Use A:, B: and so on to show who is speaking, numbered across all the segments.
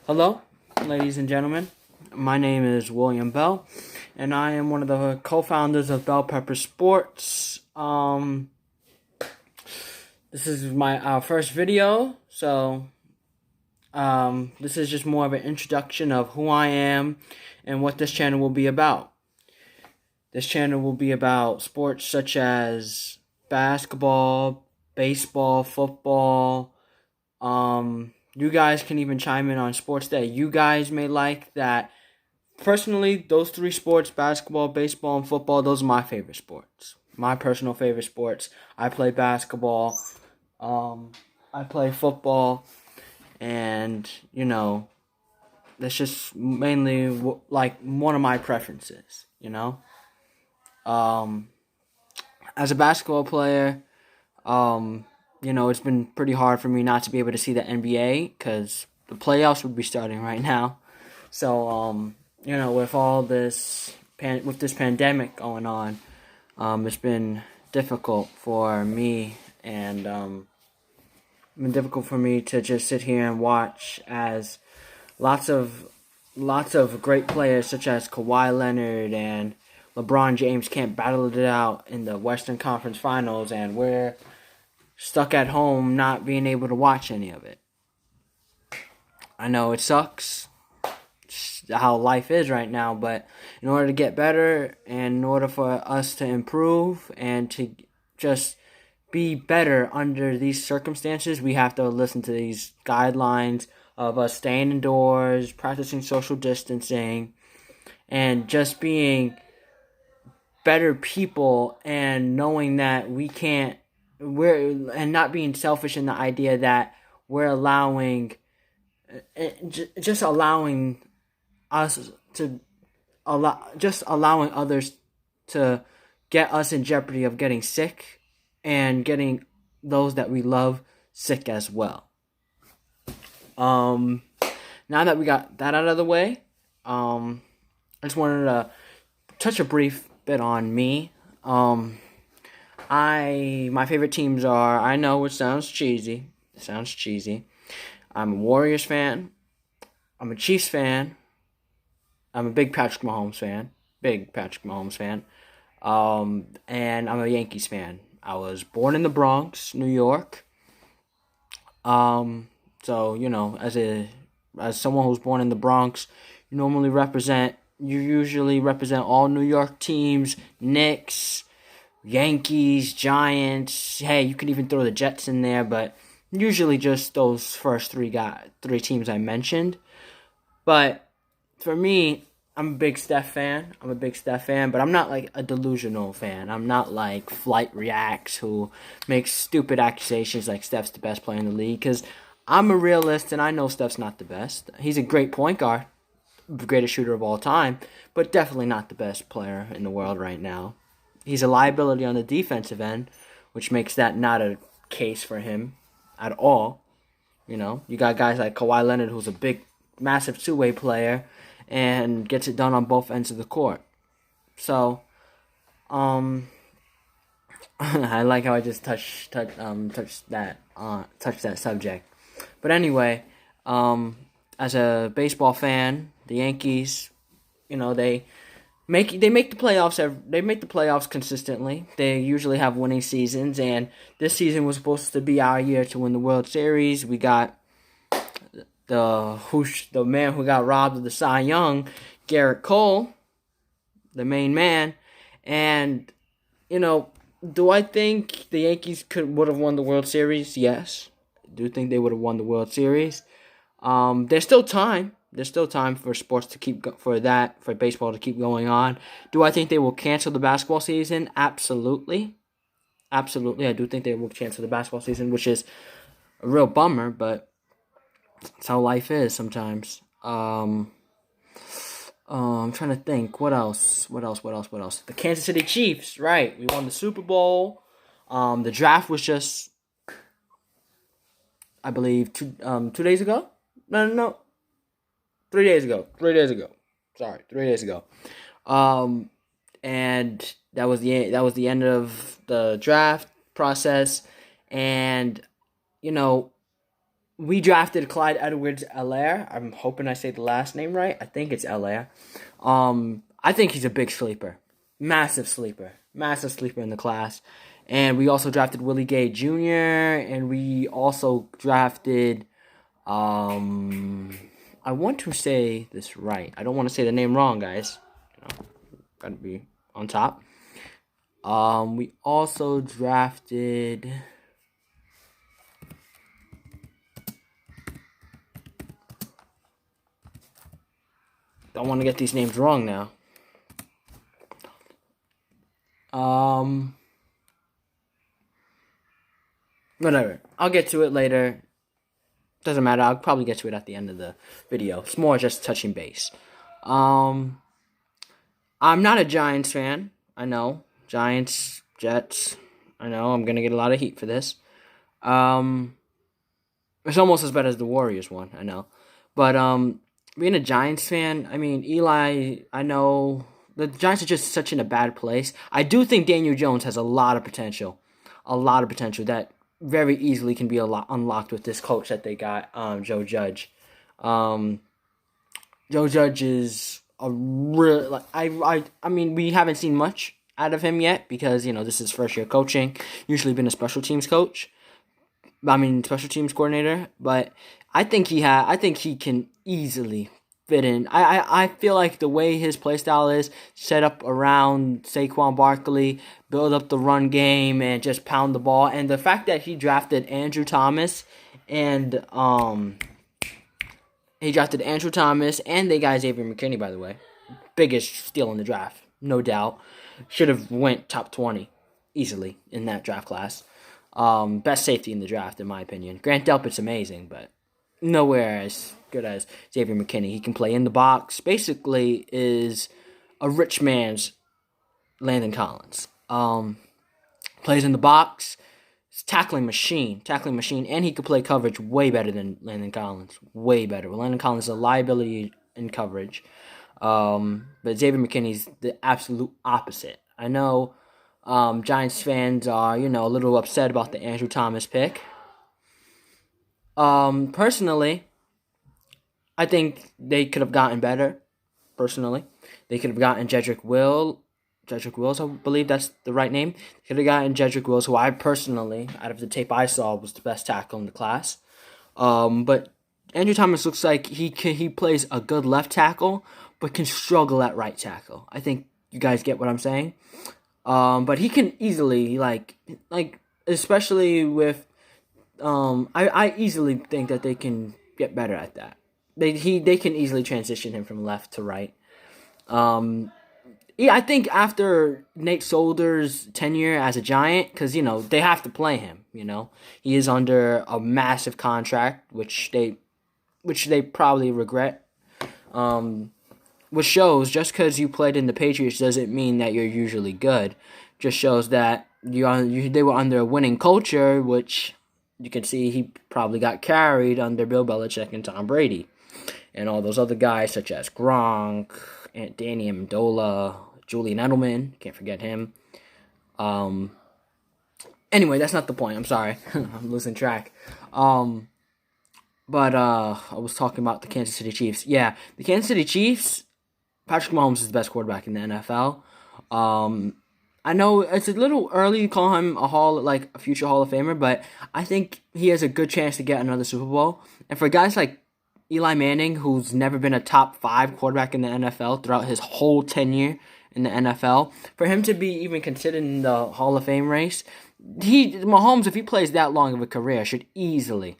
A: Hello, ladies and gentlemen. My name is William Bell, and I am one of the co-founders of Bellpeppers Sports. This is my our first video, so this is just more of an introduction of who I am and what this channel will be about. This channel will be about sports such as basketball, baseball, football. You guys can even chime in on sports that you guys may like. That personally, those three sports, basketball, baseball, and football, those are my favorite sports. My personal favorite sports. I play basketball. I play football, and that's just mainly like one of my preferences. As a basketball player, it's been pretty hard for me not to be able to see the NBA because the playoffs would be starting right now. So, with all this with this pandemic going on, it's been difficult for me, and it's been difficult for me to just sit here and watch as lots of great players such as Kawhi Leonard and LeBron James can't battle it out in the Western Conference Finals, and we're stuck at home not being able to watch any of it. I know it sucks. It's how life is right now, but in order to get better and in order for us to improve and to just be better under these circumstances, we have to listen to these guidelines of us staying indoors, practicing social distancing, and just being better people, and knowing that we're not being selfish in the idea that we're allowing us to allowing others to get us in jeopardy of getting sick and getting those that we love sick as well. Now that we got that out of the way, I just wanted to touch a brief bit on me. My favorite teams are, I know it sounds cheesy. I'm a Warriors fan. I'm a Chiefs fan. I'm a big Patrick Mahomes fan. And I'm a Yankees fan. I was born in the Bronx, New York. So as someone who's born in the Bronx, you usually represent all New York teams: Knicks, Yankees, Giants. Hey, you could even throw the Jets in there, but usually just those first three teams I mentioned. But for me, I'm a big Steph fan, but I'm not like a delusional fan. I'm not like Flight Reacts, who makes stupid accusations like Steph's the best player in the league, because I'm a realist and I know Steph's not the best. He's a great point guard, greatest shooter of all time, but definitely not the best player in the world right now. He's a liability on the defensive end, which makes that not a case for him at all. You got guys like Kawhi Leonard, who's a big, massive two-way player and gets it done on both ends of the court. So, I like how I just touched that subject. But anyway, as a baseball fan, the Yankees, they make the playoffs. They make the playoffs consistently. They usually have winning seasons, and this season was supposed to be our year to win the World Series. We got the man who got robbed of the Cy Young, Garrett Cole, the main man. And do I think the Yankees would have won the World Series? Yes, I do think they would have won the World Series. There's still time. There's still time for sports to for baseball to keep going on. Do I think they will cancel the basketball season? Absolutely. I do think they will cancel the basketball season, which is a real bummer, but it's how life is sometimes. I'm trying to think. What else? The Kansas City Chiefs, right? We won the Super Bowl. The draft was just, I believe, 2 days ago. No. 3 days ago. Sorry, 3 days ago. And that was the end of the draft process. And we drafted Clyde Edwards-Helaire. I'm hoping I say the last name right. I think it's Helaire. I think he's a big sleeper. Massive sleeper. Massive sleeper in the class. And we also drafted Willie Gay Jr. And we also drafted, I want to say this right. I don't want to say the name wrong, guys. Gotta be on top. We also drafted... Don't want to get these names wrong now. Whatever. I'll get to it later. Doesn't matter. I'll probably get to it at the end of the video. It's more just touching base. I'm not a Giants fan. I know. Giants, Jets. I know. I'm going to get a lot of heat for this. It's almost as bad as the Warriors one. I know. But, being a Giants fan, I mean, Eli, I know the Giants are just such in a bad place. I do think Daniel Jones has a lot of potential. A lot of potential that very easily can be unlocked with this coach that they got, Joe Judge. Joe Judge is a real... I mean, we haven't seen much out of him yet because, this is his first year coaching. Usually been a special teams coach. Special teams coordinator. But I think he can easily fit in. I feel like the way his play style is set up around Saquon Barkley, build up the run game and just pound the ball. And the fact that he drafted Andrew Thomas and they got Xavier McKinney, by the way. Biggest steal in the draft, no doubt. Should have went top 20 easily in that draft class. Best safety in the draft, in my opinion. Grant Delpit's amazing, but nowhere as good as Xavier McKinney. He can play in the box. Basically is a rich man's Landon Collins. Plays in the box. He's tackling machine. And he could play coverage way better than Landon Collins. Way better. Landon Collins is a liability in coverage. But Xavier McKinney's the absolute opposite. I know Giants fans are, a little upset about the Andrew Thomas pick. Personally, I think they could have gotten better. Personally, they could have gotten Jedrick Wills, I believe that's the right name. They could have gotten Jedrick Wills, who I personally, out of the tape I saw, was the best tackle in the class. But Andrew Thomas looks like he plays a good left tackle, but can struggle at right tackle. I think you guys get what I'm saying. But he can easily, especially with, I easily think that they can get better at that. They can easily transition him from left to right. I think after Nate Solder's tenure as a Giant, because, they have to play him, He is under a massive contract, which they probably regret. Which shows just because you played in the Patriots doesn't mean that you're usually good. Just shows that they were under a winning culture, which you can see he probably got carried under Bill Belichick and Tom Brady. And all those other guys such as Gronk, Danny Amendola, Julian Edelman, can't forget him. Anyway, that's not the point. I'm sorry. I'm losing track. But I was talking about the Kansas City Chiefs. Yeah, the Kansas City Chiefs, Patrick Mahomes is the best quarterback in the NFL. I know it's a little early to call him a future Hall of Famer, but I think he has a good chance to get another Super Bowl. And for guys like Eli Manning, who's never been a top 5 quarterback in the NFL throughout his whole tenure in the NFL, for him to be even considered in the Hall of Fame race, Mahomes, if he plays that long of a career, should easily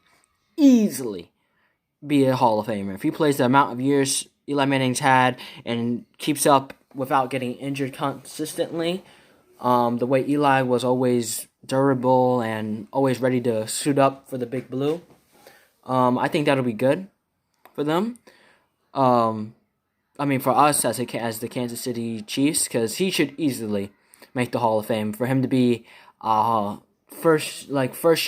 A: be a Hall of Famer. If he plays the amount of years Eli Manning's had and keeps up without getting injured consistently, the way Eli was always durable and always ready to suit up for the Big Blue, I think that'll be good for them. For us as the Kansas City Chiefs, because he should easily make the Hall of Fame. For him to be first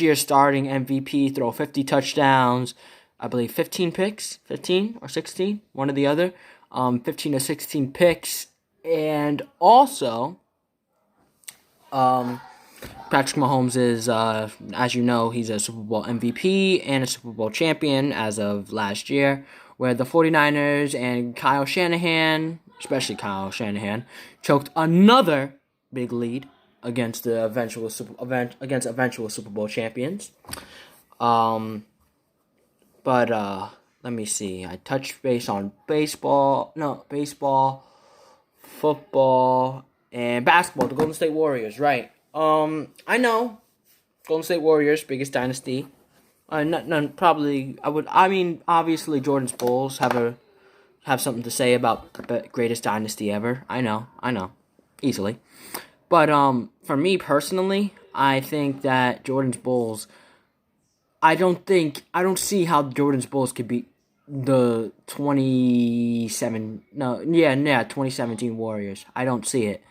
A: year starting MVP, throw 50 touchdowns, I believe 15 picks, 15 or 16, one or the other, 15 or 16 picks, and also Patrick Mahomes is, as you know, he's a Super Bowl MVP and a Super Bowl champion as of last year, where the 49ers and Kyle Shanahan, especially Kyle Shanahan, choked another big lead against the eventual Super Bowl champions. But let me see. I touched base on baseball, football, and basketball. The Golden State Warriors, right? I know Golden State Warriors, biggest dynasty. Probably. Obviously, Jordan's Bulls have something to say about the greatest dynasty ever. I know, easily. But for me personally, I think that Jordan's Bulls. I don't see how Jordan's Bulls could beat the 2017 Warriors. I don't see it.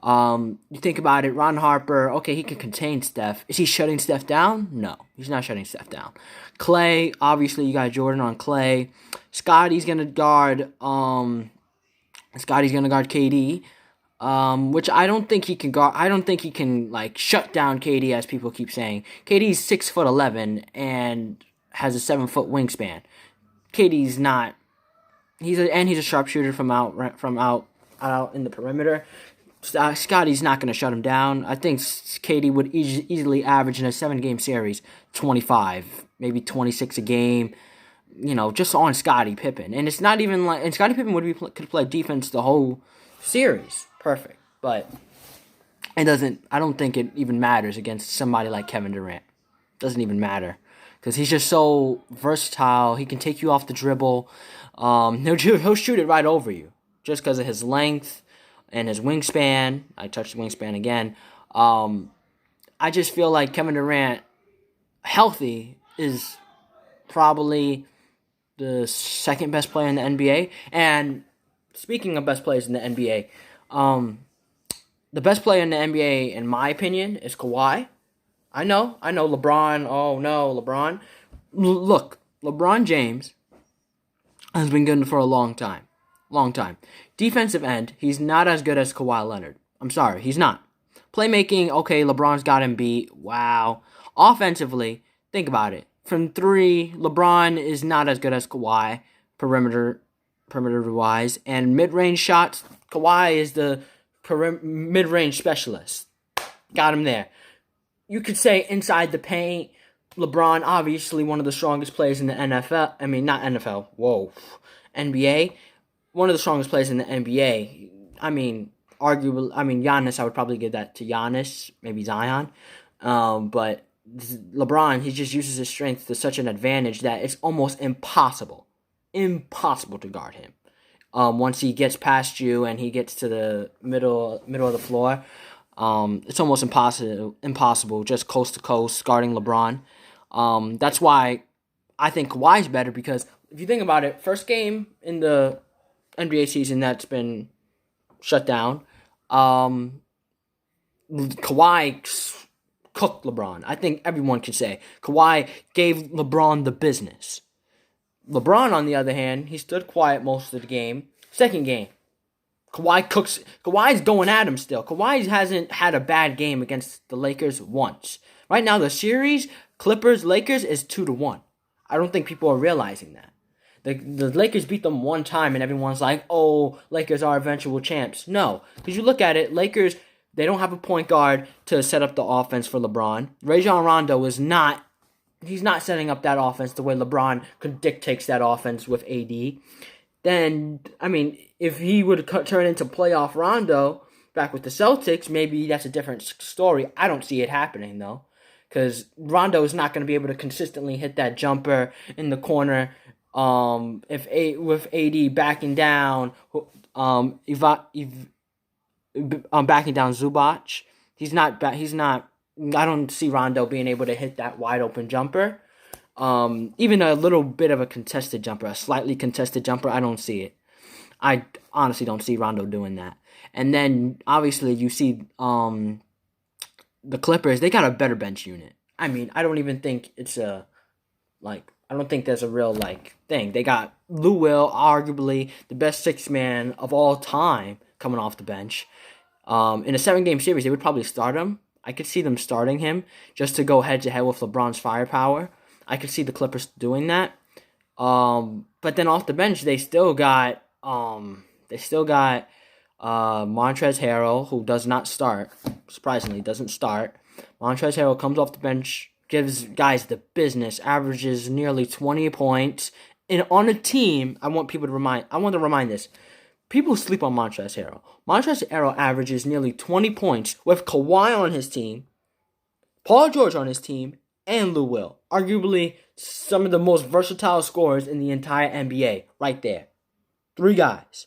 A: You think about it, Ron Harper, okay, he can contain Steph. Is he shutting Steph down? No, he's not shutting Steph down. Clay, obviously you got Jordan on Clay. Scotty's gonna guard KD. Which I don't think he can guard. I don't think he can shut down KD as people keep saying. KD's 6'11" and has a 7-foot wingspan. KD's not. He's a sharpshooter from out in the perimeter. Scotty's not going to shut him down. I think KD would easily average in a 7-game series 25, maybe 26 a game. Just on Scottie Pippen, and it's not even and Scottie Pippen could play defense the whole series. Perfect. But it doesn't. I don't think it even matters against somebody like Kevin Durant. Doesn't even matter because he's just so versatile. He can take you off the dribble. He'll shoot it right over you just because of his length and his wingspan. I touched the wingspan again. I just feel like Kevin Durant, healthy, is probably the second best player in the NBA. And speaking of best players in the NBA. The best player in the NBA, in my opinion, is Kawhi. I know, LeBron. Oh no, LeBron. Look, LeBron James has been good for a long time. Defensive end, he's not as good as Kawhi Leonard. I'm sorry, he's not. Playmaking, okay, LeBron's got him beat. Wow. Offensively, think about it. From 3, LeBron is not as good as Kawhi, perimeter-wise. And mid-range shots, Kawhi is the mid-range specialist. Got him there. You could say inside the paint, LeBron, obviously one of the strongest players in the NFL. I mean, not NFL. Whoa. NBA. One of the strongest players in the NBA. I mean, arguably, Giannis, I would probably give that to Giannis. Maybe Zion. But LeBron, he just uses his strength to such an advantage that it's almost impossible to guard him. Once he gets past you and he gets to the middle of the floor, it's almost impossible just coast to coast guarding LeBron. That's why I think Kawhi's better because if you think about it, first game in the NBA season that's been shut down, Kawhi cooked LeBron. I think everyone can say Kawhi gave LeBron the business. LeBron, on the other hand, he stood quiet most of the game. Second game, Kawhi's going at him still. Kawhi hasn't had a bad game against the Lakers once. Right now, the series, Clippers-Lakers, is 2-1. I don't think people are realizing that. The Lakers beat them one time, and everyone's like, oh, Lakers are eventual champs. No, because you look at it, Lakers, they don't have a point guard to set up the offense for LeBron. Rajon Rondo is not... He's not setting up that offense the way LeBron dictates that offense with AD. Then, if he would turn into playoff Rondo back with the Celtics, maybe that's a different story. I don't see it happening, though. Because Rondo is not going to be able to consistently hit that jumper in the corner with AD backing down, backing down Zubac. He's not. I don't see Rondo being able to hit that wide open jumper. Even a little bit of a contested jumper, a slightly contested jumper, I don't see it. I honestly don't see Rondo doing that. And then obviously you see the Clippers, they got a better bench unit. I don't even think it's I don't think there's a real thing. They got Lou Will, arguably the best 6-man of all time, coming off the bench. In a 7-game series, they would probably start him. I could see them starting him just to go head to head with LeBron's firepower. I could see the Clippers doing that. But then off the bench, they still got Montrezl Harrell, who does not start. Surprisingly, doesn't start. Montrezl Harrell comes off the bench, gives guys the business, averages nearly 20 points. And on a team, I want to remind this. People sleep on Montrezl Harrell. Montrezl Harrell averages nearly 20 points with Kawhi on his team, Paul George on his team, and Lou Will. Arguably some of the most versatile scorers in the entire NBA. Right there. 3 guys.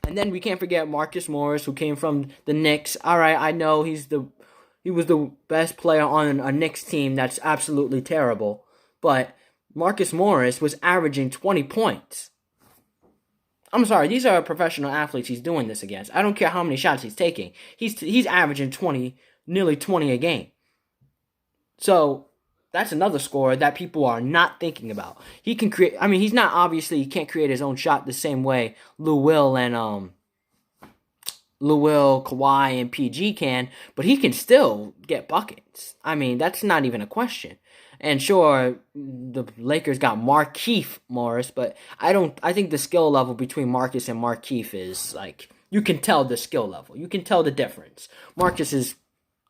A: And then we can't forget Marcus Morris, who came from the Knicks. Alright, I know he was the best player on a Knicks team that's absolutely terrible. But Marcus Morris was averaging 20 points. I'm sorry, these are professional athletes he's doing this against. I don't care how many shots he's taking. He's averaging nearly 20 a game. So, that's another scorer that people are not thinking about. He can create, he can't create his own shot the same way Lou Will, Kawhi, and PG can, but he can still get buckets. That's not even a question. And sure, the Lakers got Markieff Morris, but I think the skill level between Marcus and Markieff is, you can tell the skill level. You can tell the difference. Marcus is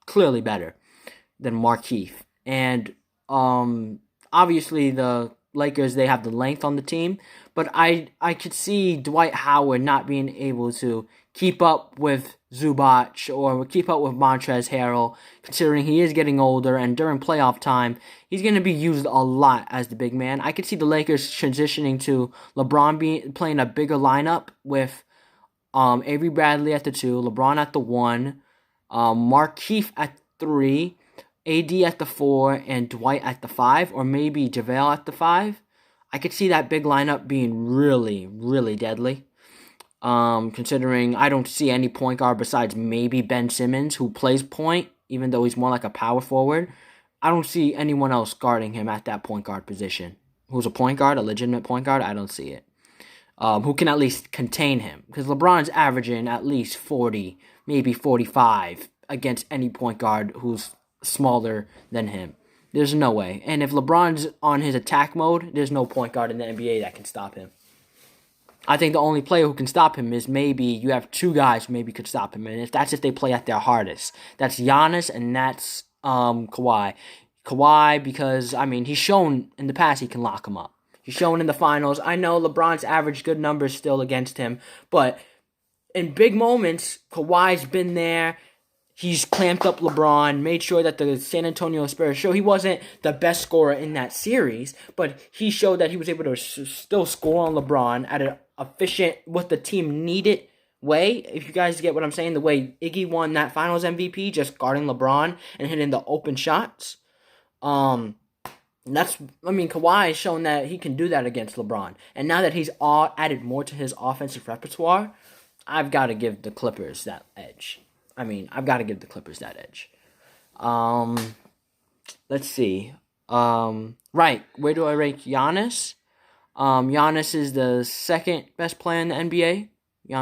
A: clearly better than Markieff. And, obviously the Lakers, they have the length on the team, but I could see Dwight Howard not being able to keep up with Zubac or keep up with Montrezl Harrell, considering he is getting older, and during playoff time, he's going to be used a lot as the big man. I could see the Lakers transitioning to LeBron playing a bigger lineup with Avery Bradley at the 2, LeBron at the 1, Markieff at 3, AD at the 4, and Dwight at the 5, or maybe JaVale at the 5. I could see that big lineup being really, really deadly. Considering I don't see any point guard besides maybe Ben Simmons, who plays point, even though he's more like a power forward. I don't see anyone else guarding him at that point guard position. Who's a point guard, a legitimate point guard? I don't see it. Who can at least contain him. Because LeBron's averaging at least 40, maybe 45 against any point guard who's smaller than him. There's no way. And if LeBron's on his attack mode, there's no point guard in the NBA that can stop him. I think the only player who can stop him is maybe you have 2 guys who maybe could stop him, and if they play at their hardest. That's Giannis and that's Kawhi. Kawhi, because he's shown in the past he can lock him up. He's shown in the finals. I know LeBron's averaged good numbers still against him, but in big moments, Kawhi's been there. He's clamped up LeBron, made sure that the San Antonio Spurs he wasn't the best scorer in that series, but he showed that he was able to still score on LeBron at an efficient, what the team needed way. If you guys get what I'm saying, the way Iggy won that Finals MVP, just guarding LeBron and hitting the open shots. Kawhi has shown that he can do that against LeBron. And now that he's added more to his offensive repertoire, I've got to give the Clippers that edge. I've got to give the Clippers that edge. Let's see. Right, where do I rank Giannis? Giannis is the second best player in the NBA.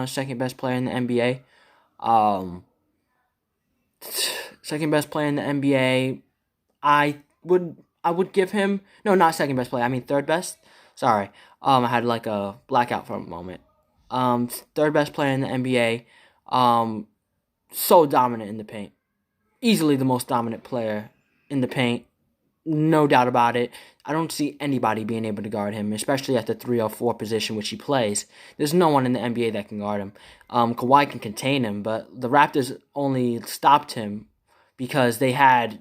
A: Second best player in the NBA. Second best player in the NBA. I would give him, no, not second best player. Third best. Sorry. I had a blackout for a moment. Third best player in the NBA. So dominant in the paint. Easily the most dominant player in the paint. No doubt about it. I don't see anybody being able to guard him, especially at the 3 or 4 position which he plays. There's no one in the NBA that can guard him. Kawhi can contain him, but the Raptors only stopped him because they had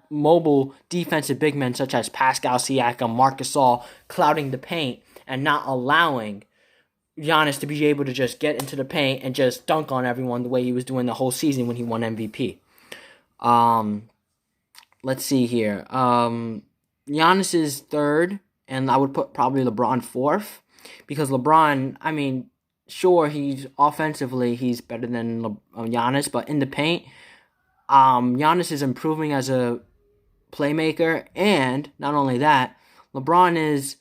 A: mobile defensive big men such as Pascal Siakam, Marc Gasol clouding the paint and not allowing Giannis to be able to just get into the paint and just dunk on everyone the way he was doing the whole season when he won MVP. Let's see here. Giannis is third, and I would put probably LeBron fourth, because LeBron, sure, he's better than Giannis, but in the paint, Giannis is improving as a playmaker, and not only that, LeBron is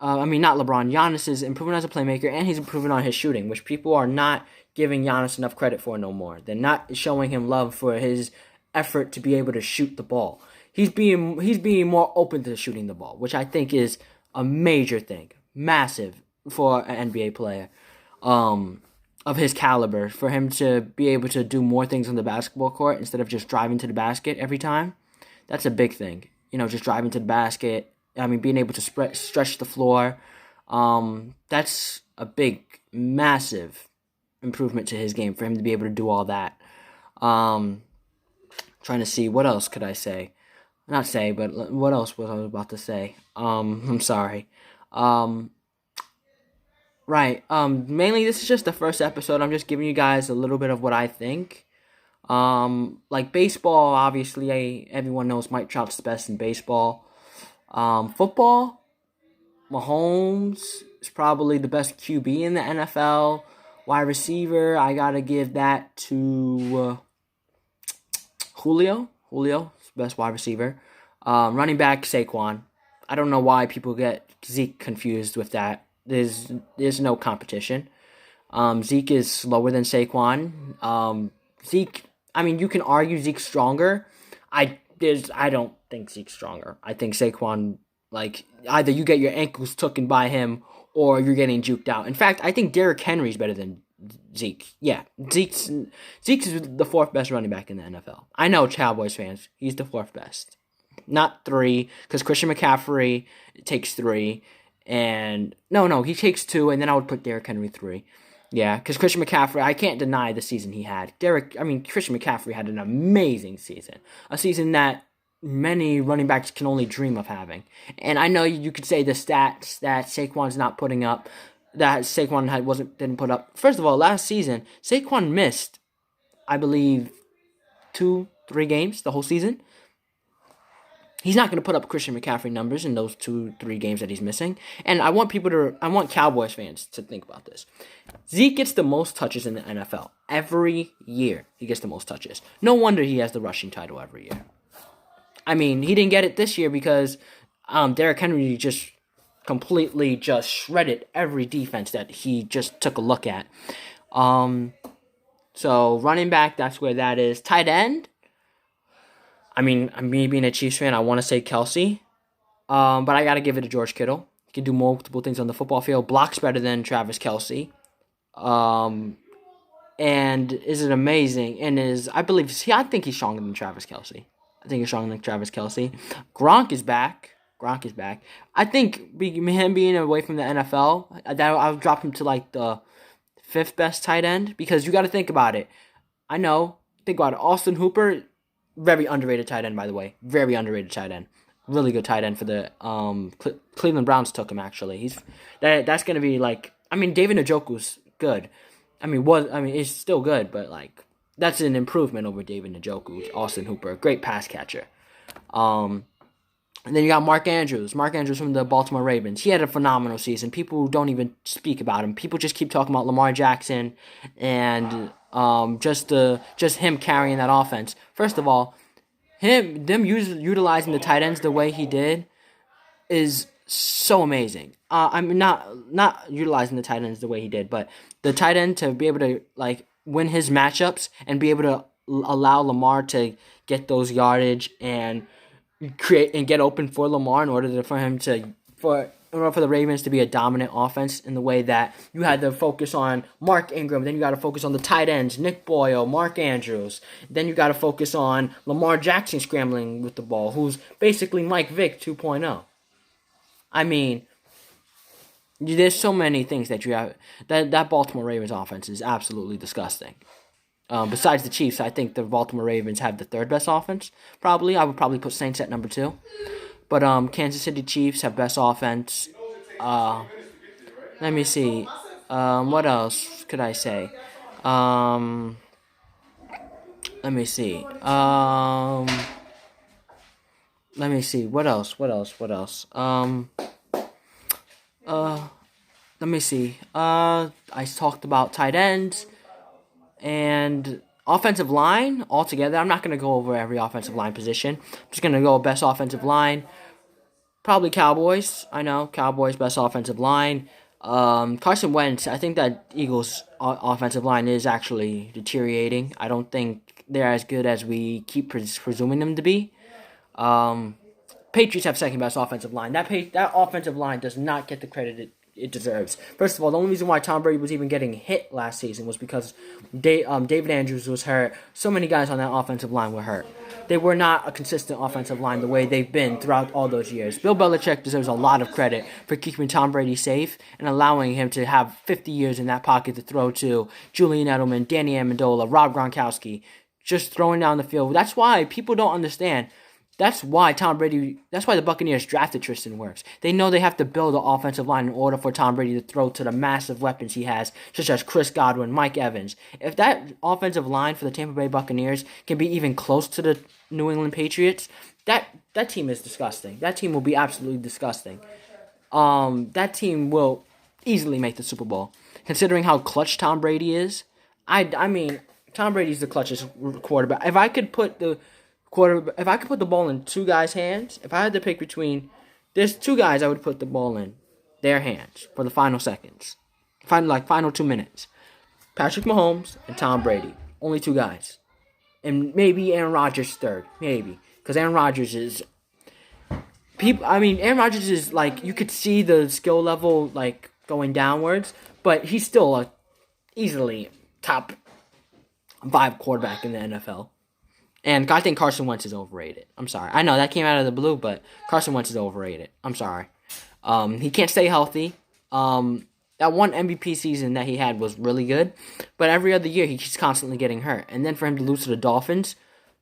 A: Not LeBron. Giannis is improving as a playmaker, and he's improving on his shooting, which people are not giving Giannis enough credit for no more. They're not showing him love for his effort to be able to shoot the ball. He's being more open to shooting the ball, which I think is a major thing, massive for an NBA player of his caliber, for him to be able to do more things on the basketball court instead of just driving to the basket every time. That's a big thing. Just driving to the basket. Being able to stretch the floor. That's a big, massive improvement to his game for him to be able to do all that. Trying to see, what else could I say? Not say, but what else was I about to say? I'm sorry. Right. Mainly this is just the first episode. I'm just giving you guys a little bit of what I think. Like baseball, obviously, everyone knows Mike Trout's the best in baseball. Football, Mahomes is probably the best QB in the NFL. Wide receiver, I gotta give that to Julio. Julio is the best wide receiver. Running back, Saquon. I don't know why people get Zeke confused with that. There's no competition. Zeke is slower than Saquon. Zeke, you can argue Zeke's stronger. I don't think Zeke's stronger. I think Saquon, either you get your ankles taken by him or you're getting juked out. In fact, I think Derrick Henry's better than Zeke. Yeah, Zeke's the fourth best running back in the NFL. I know, Cowboys fans, he's the fourth best. Not three, because Christian McCaffrey takes three. And no, he takes two, and then I would put Derrick Henry 3. Yeah, because Christian McCaffrey, I can't deny the season he had. Christian McCaffrey had an amazing season. A season that many running backs can only dream of having. And I know you could say the stats that Saquon's not putting up, that Saquon didn't put up. First of all, last season, Saquon missed, I believe, 2-3 games the whole season. He's not going to put up Christian McCaffrey numbers in those 2-3 games that he's missing. And I want Cowboys fans to think about this. Zeke gets the most touches in the NFL. Every year, he gets the most touches. No wonder he has the rushing title every year. He didn't get it this year because Derrick Henry just completely just shredded every defense that he just took a look at. So running back, that's where that is. Tight end. Me being a Chiefs fan, I want to say Kelsey. But I got to give it to George Kittle. He can do multiple things on the football field. Blocks better than Travis Kelsey. And is it amazing? And I think he's stronger than Travis Kelsey. Gronk is back. I think him being away from the NFL, I'll drop him to the fifth best tight end, because you got to think about it. Think about it. Austin Hooper, very underrated tight end, by the way. Very underrated tight end. Really good tight end for the Cleveland Browns took him, actually. That's going to be David Njoku's good. It's still good, but that's an improvement over David Njoku. Austin Hooper, great pass catcher. And then you got Mark Andrews. Mark Andrews from the Baltimore Ravens. He had a phenomenal season. People don't even speak about him. People just keep talking about Lamar Jackson and just him carrying that offense. First of all, utilizing the tight ends the way he did is so amazing. Not utilizing the tight ends the way he did, but the tight end to be able to win his matchups and be able to allow Lamar to get those yardage and create and get open for Lamar in order for the Ravens to be a dominant offense, in the way that you had to focus on Mark Ingram, then you got to focus on the tight ends, Nick Boyle, Mark Andrews, then you got to focus on Lamar Jackson scrambling with the ball, who's basically Mike Vick 2.0. There's so many things that you have. That Baltimore Ravens offense is absolutely disgusting. Besides the Chiefs, I think the Baltimore Ravens have the third best offense. Probably, I would probably put Saints at number 2. But Kansas City Chiefs have best offense. Let me see. What else could I say? Let me see. Let me see. What else? Let me see. I talked about tight ends and offensive line altogether. I'm not going to go over every offensive line position. I'm just going to go best offensive line. Probably Cowboys. I know Cowboys best offensive line. Carson Wentz. I think that Eagles' offensive line is actually deteriorating. I don't think they're as good as we keep presuming them to be. Patriots have second best offensive line. That offensive line does not get the credit it deserves. First of all, the only reason why Tom Brady was even getting hit last season was because David Andrews was hurt. So many guys on that offensive line were hurt. They were not a consistent offensive line the way they've been throughout all those years. Bill Belichick deserves a lot of credit for keeping Tom Brady safe and allowing him to have 50 years in that pocket to throw to Julian Edelman, Danny Amendola, Rob Gronkowski, just throwing down the field. That's why people don't understand. That's why the Buccaneers drafted Tristan Wirfs. They know they have to build an offensive line in order for Tom Brady to throw to the massive weapons he has, such as Chris Godwin, Mike Evans. If that offensive line for the Tampa Bay Buccaneers can be even close to the New England Patriots, that team is disgusting. That team will be absolutely disgusting. That team will easily make the Super Bowl. Considering how clutch Tom Brady is, I mean, Tom Brady's the clutchest quarterback. If I could put the ball in two guys' hands, if I had to pick between, there's two guys I would put the ball in their hands for the final seconds, final 2 minutes. Patrick Mahomes and Tom Brady, only two guys, and maybe Aaron Rodgers third, maybe, because Aaron Rodgers is Aaron Rodgers is you could see the skill level going downwards, but he's still easily top 5 quarterback in the NFL. And I think Carson Wentz is overrated. I'm sorry. I know that came out of the blue, but Carson Wentz is overrated. I'm sorry. He can't stay healthy. That one MVP season that he had was really good, but every other year he's constantly getting hurt. And then for him to lose to the Dolphins,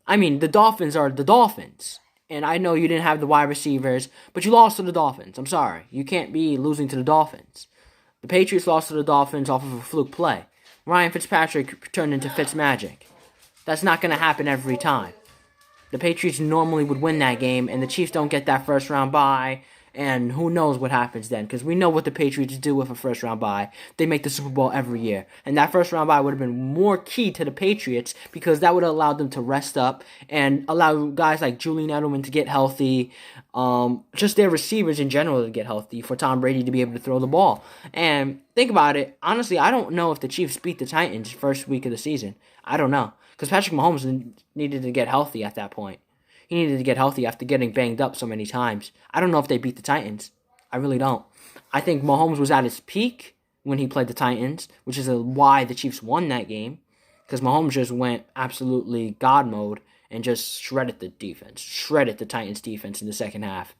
A: the Dolphins are the Dolphins. And I know you didn't have the wide receivers, but you lost to the Dolphins. I'm sorry. You can't be losing to the Dolphins. The Patriots lost to the Dolphins off of a fluke play. Ryan Fitzpatrick turned into Fitzmagic. That's not going to happen every time. The Patriots normally would win that game, and the Chiefs don't get that first round bye, and who knows what happens then, because we know what the Patriots do with a first round bye. They make the Super Bowl every year, and that first round bye would have been more key to the Patriots, because that would have allowed them to rest up and allow guys like Julian Edelman to get healthy, just their receivers in general to get healthy, for Tom Brady to be able to throw the ball. And think about it, honestly, I don't know if the Chiefs beat the Titans first week of the season. I don't know. Because Patrick Mahomes needed to get healthy at that point. He needed to get healthy after getting banged up so many times. I don't know if they beat the Titans. I really don't. I think Mahomes was at his peak when he played the Titans, which is why the Chiefs won that game. Because Mahomes just went absolutely God mode and just shredded the defense. Shredded the Titans' defense in the second half.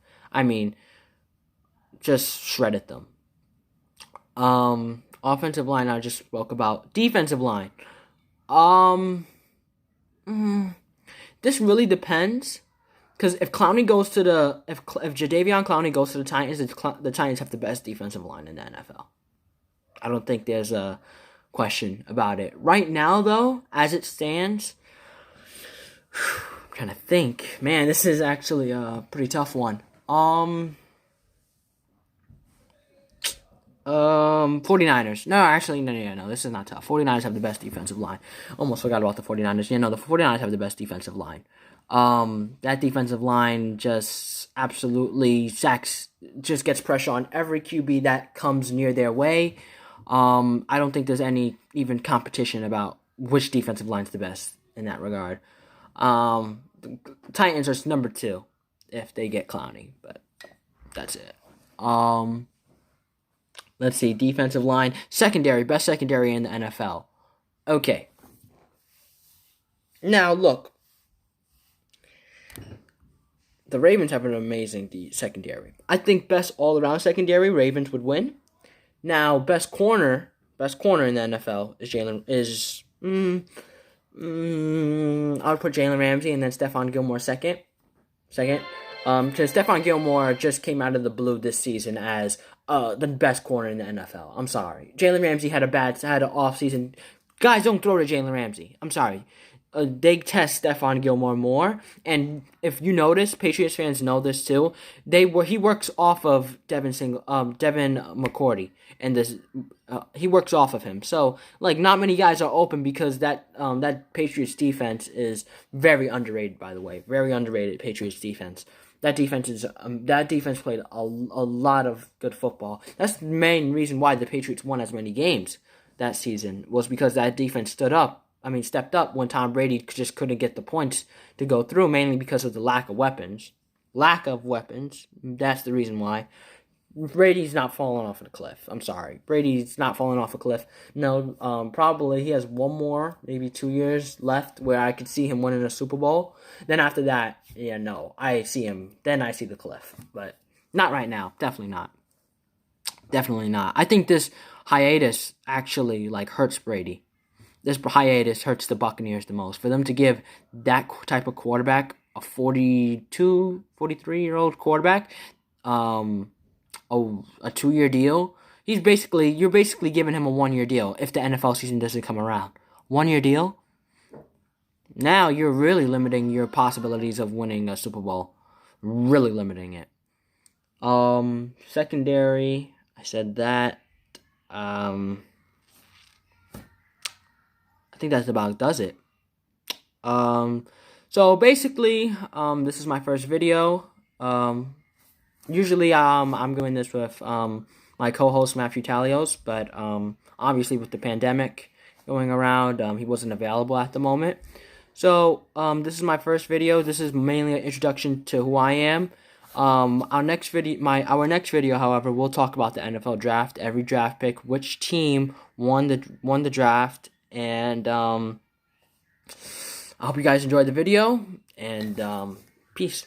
A: Just shredded them. Offensive line I just spoke about. Defensive line. This really depends, because if Clowney goes to if Jadeveon Clowney goes to the Titans, the Titans have the best defensive line in the NFL. I don't think there's a question about it. Right now, though, as it stands, I'm trying to think. Man, this is actually a pretty tough one. 49ers. No, actually, no. This is not tough. 49ers have the best defensive line. Almost forgot about the 49ers. The 49ers have the best defensive line. That defensive line just absolutely just gets pressure on every QB that comes near their way. I don't think there's any even competition about which defensive line's the best in that regard. The Titans are number 2 if they get Clowney, but that's it. Let's see, defensive line. Secondary, best secondary in the NFL. Okay. Now, look. The Ravens have an amazing secondary. I think best all-around secondary, Ravens would win. Now, best corner in the NFL is I would put Jalen Ramsey and then Stephon Gilmore second. Because Stephon Gilmore just came out of the blue this season as the best corner in the NFL. I'm sorry. Jalen Ramsey had an off season. Guys, don't throw to Jalen Ramsey. I'm sorry. They test Stephon Gilmore more, and if you notice, Patriots fans know this too. He works off of Devin McCourty, and he works off of him. So not many guys are open because that Patriots defense is very underrated. By the way, very underrated Patriots defense. That defense played a lot of good football. That's the main reason why the Patriots won as many games that season, was because that defense stepped up when Tom Brady just couldn't get the points to go through, mainly because of the lack of weapons. That's the reason why. Brady's not falling off a cliff. I'm sorry. Brady's not falling off a cliff. No, probably he has one more, maybe 2 years left where I could see him winning a Super Bowl. Then after that, yeah, no, I see him. Then I see the cliff. But not right now. Definitely not. Definitely not. I think this hiatus actually, hurts Brady. This hiatus hurts the Buccaneers the most. For them to give that type of quarterback, a 42, 43-year-old quarterback, a 2-year deal. You're basically giving him a 1-year deal if the NFL season doesn't come around. 1-year deal? Now you're really limiting your possibilities of winning a Super Bowl. Really limiting it. Secondary, I said that. I think that's about does it. So basically, this is my first video. Usually, I'm doing this with my co-host Matthew Talios, but obviously with the pandemic going around, he wasn't available at the moment. So this is my first video. This is mainly an introduction to who I am. Our next video, however, we'll talk about the NFL draft, every draft pick, which team won the draft, and I hope you guys enjoyed the video, and peace.